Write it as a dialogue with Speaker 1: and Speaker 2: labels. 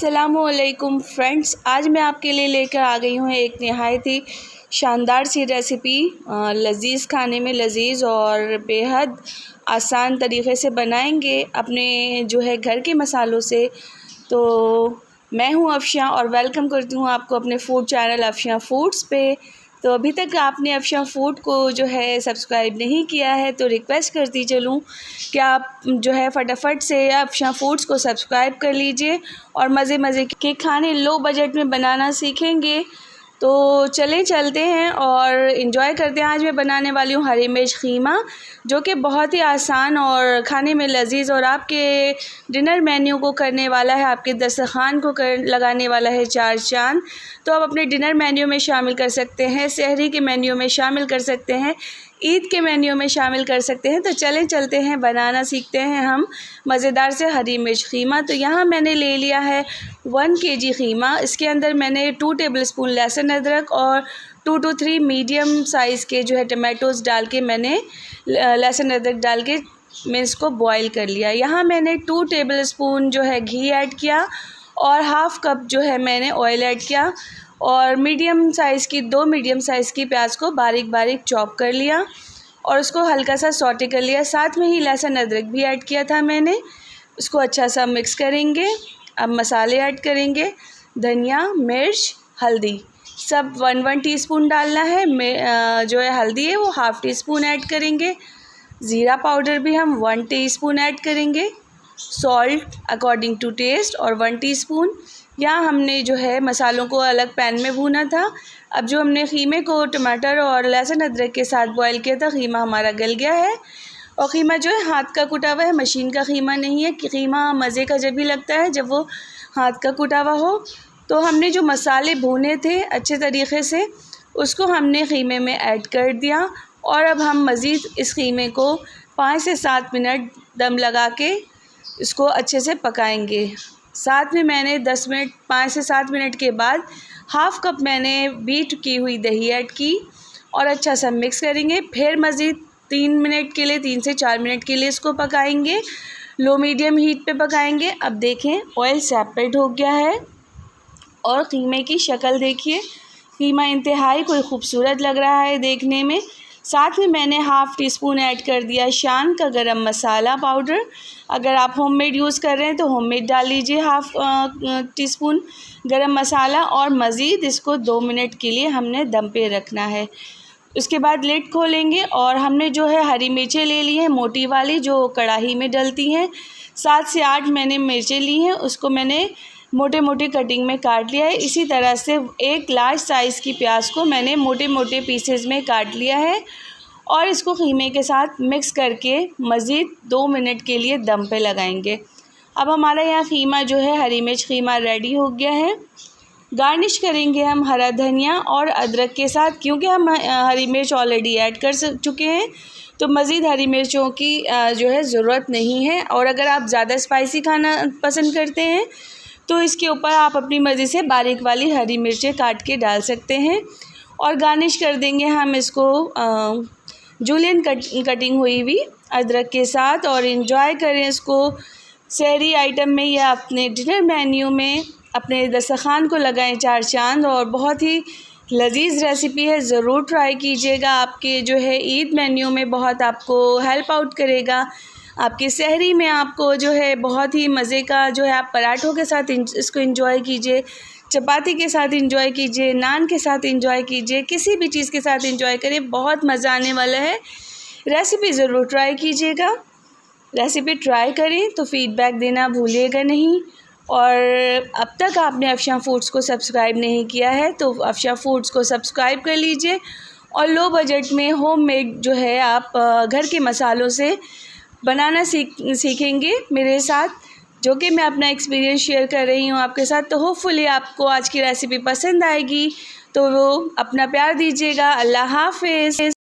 Speaker 1: अस्सलामुअलैकुम फ्रेंड्स, आज मैं आपके लिए लेकर आ गई हूँ एक नहायत ही शानदार सी रेसिपी। लज़ीज़, खाने में लज़ीज़ और बेहद आसान तरीक़े से बनाएंगे अपने घर के मसालों से। तो मैं हूँ अफ़शा और वेलकम करती हूँ आपको अपने फूड चैनल अफ़शा फूड्स पे। तो अभी तक आपने अफ़शा फूड को सब्सक्राइब नहीं किया है तो रिक्वेस्ट करती चलूँ कि आप फटाफट से अफ़शा फूड्स को सब्सक्राइब कर लीजिए और मज़े के खाने लो बजट में बनाना सीखेंगे। तो चलते हैं और इन्जॉय करते हैं। आज मैं बनाने वाली हूँ हरी मिर्च ख़ीमा, जो कि बहुत ही आसान और खाने में लज़ीज़ और आपके डिनर मेन्यू को करने वाला है, आपके दस्तरख़्वान को लगाने वाला है चार चाँद। तो आप अपने डिनर मेन्यू में शामिल कर सकते हैं, सहरी के मेन्यू में शामिल कर सकते हैं, ईद के मेन्यू में शामिल कर सकते हैं। तो चलते हैं, बनाना सीखते हैं हम मज़ेदार से हरी मिर्च ख़ीमा। तो यहाँ मैंने ले लिया है 1 kg ख़ीमा। इसके अंदर मैंने 2 टेबलस्पून लहसुन अदरक और 2 to 3 मीडियम साइज़ के टमाटोज़ डाल के मैंने लहसुन अदरक डाल के मैं इसको बॉईल कर लिया। यहाँ मैंने 2 टेबलस्पून घी ऐड किया और हाफ़ कप मैंने ऑयल ऐड किया और 2 मीडियम साइज़ की प्याज को बारीक चॉप कर लिया और उसको हल्का सा सौटे कर लिया। साथ में ही लहसुन अदरक भी ऐड किया था मैंने, उसको अच्छा सा मिक्स करेंगे। अब मसाले ऐड करेंगे, धनिया, मिर्च, हल्दी सब 1 टीस्पून डालना है। हल्दी है वो हाफ़ टी स्पून ऐड करेंगे। ज़ीरा पाउडर भी हम 1 टीस्पून ऐड करेंगे। सॉल्ट अकॉर्डिंग टू टेस्ट और 1 टीस्पून। यहाँ हमने मसालों को अलग पैन में भूना था। अब हमने ख़ीमे को टमाटर और लहसुन अदरक के साथ बॉईल किया था, ख़ीमा हमारा गल गया है। और ख़ीमा हाथ का कुटा हुआ है, मशीन का ख़ीमा नहीं है। ख़ीमा मज़े का जब भी लगता है जब वो हाथ का कुटा हुआ हो। तो हमने जो मसाले भूने थे अच्छे तरीक़े से, उसको हमने ख़ीमे में ऐड कर दिया और अब हम मज़ीद इस ख़ीमे को 5 से 7 मिनट दम लगा के इसको अच्छे से पकाएंगे। साथ में मैंने 5 से 7 मिनट के बाद हाफ़ कप मैंने बीट की हुई दही ऐड की और अच्छा सा मिक्स करेंगे। फिर मज़ीद 3 से 4 मिनट के लिए इसको पकाएंगे, लो मीडियम हीट पे पकाएंगे। अब देखें ऑयल सेपरेट हो गया है और ख़ीमे की शक्ल देखिए, ख़ीमा इंतहाई कोई ख़ूबसूरत लग रहा है देखने में। साथ में मैंने हाफ़ टी स्पून ऐड कर दिया शान का गरम मसाला पाउडर। अगर आप होममेड यूज़ कर रहे हैं तो होममेड डाल लीजिए हाफ़ टी स्पून गरम मसाला और मज़ीद इसको 2 मिनट के लिए हमने दम पे रखना है। उसके बाद लिड खोलेंगे और हमने हरी मिर्चें ले ली हैं, मोटी वाली जो कढ़ाई में डलती हैं। 7 से 8 मैंने मिर्चें ली हैं, उसको मैंने मोटे कटिंग में काट लिया है। इसी तरह से एक लार्ज साइज़ की प्याज को मैंने मोटे पीसेस में काट लिया है और इसको ख़ीमे के साथ मिक्स करके मज़ीद 2 मिनट के लिए दम पे लगाएंगे। अब हमारा यहाँ ख़ीमा हरी मिर्च ख़ीमा रेडी हो गया है। गार्निश करेंगे हम हरा धनिया और अदरक के साथ, क्योंकि हम हरी मिर्च ऑलरेडी ऐड कर चुके हैं तो मज़ीद हरी मिर्चों की ज़रूरत नहीं है। और अगर आप ज़्यादा स्पाइसी खाना पसंद करते हैं तो इसके ऊपर आप अपनी मर्ज़ी से बारीक वाली हरी मिर्चें काट के डाल सकते हैं। और गार्निश कर देंगे हम इसको जूलियन कटिंग हुई हुई अदरक के साथ और इन्जॉय करें इसको सहरी आइटम में या अपने डिनर मेन्यू में, अपने दस्तरख़्वान को लगाएं चार चाँद। और बहुत ही लज़ीज़ रेसिपी है, ज़रूर ट्राई कीजिएगा। आपके ईद मेन्यू में बहुत आपको हेल्प आउट करेगा। आपकी सहरी में आपको बहुत ही मज़े का आप पराठों के साथ इसको एंजॉय कीजिए, चपाती के साथ एंजॉय कीजिए, नान के साथ एंजॉय कीजिए, किसी भी चीज़ के साथ एंजॉय करें, बहुत मज़ा आने वाला है। रेसिपी ज़रूर ट्राई कीजिएगा। रेसिपी ट्राई करें तो फ़ीडबैक देना भूलिएगा नहीं। और अब तक आपने अफ़शा फूड्स को सब्सक्राइब नहीं किया है तो अफ़शा फूड्स को सब्सक्राइब कर लीजिए और लो बजट में होममेड आप घर के मसालों से बनाना सीखेंगे मेरे साथ, जो कि मैं अपना एक्सपीरियंस शेयर कर रही हूँ आपके साथ। तो होपफुली आपको आज की रेसिपी पसंद आएगी, तो वो अपना प्यार दीजिएगा। अल्लाह हाफ़िज़।